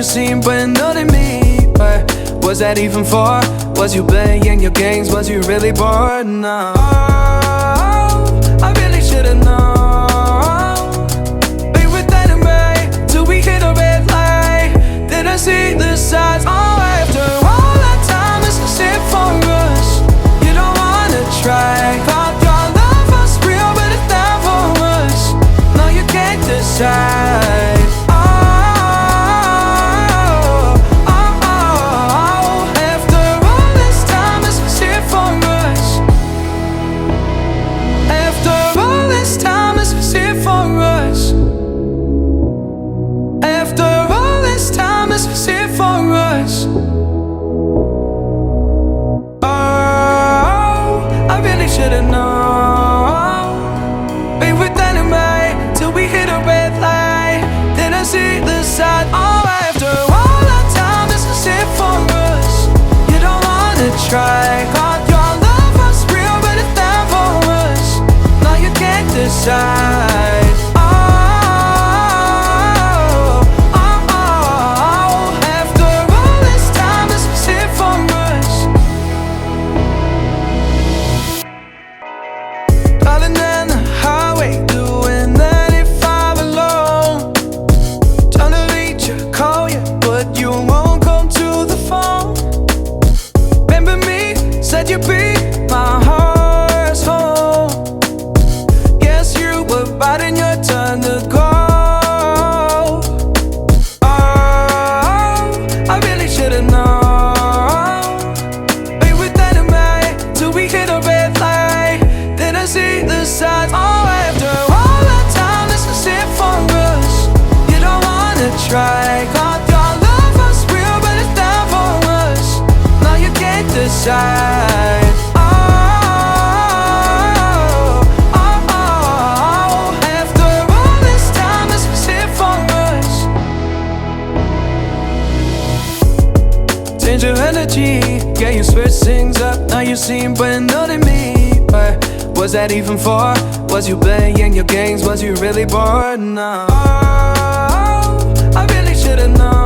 seen but nothing me. But was that even for? Was you playing your games? Was you really bored? No, I really should've known. Be with enemy till we hit a red light. Didn't see the signs. Oh, after all that time, it's just it for us. You don't wanna try. Thought your love was real, but it's never was. No, you can't decide. Should've known. Be with enemy till we hit a red light. Didn't see the side. Oh, after all that time, this is it for us. You don't wanna try. Thought your love was real, but it never was. No, you can't decide. Driving down the highway, doing 95 alone. Trying to reach you, call you, but you won't come to the phone. Remember me, said you'd be my heart's home. Guess you were biding your turn to go. Oh, I really should've known. Be with enemy till we hit a red light. Didn't see the signs. Oh, after all that time, this is it for us. You don't wanna try. Thought your love was real, but it never was. No, you can't decide. Oh, oh, oh. After all this time, this is it for us. Change your energy, yeah, you switch things up. Now you seem but nothing me. But was that even for? Was you playing your games? Was you really bored? No, I really should've known.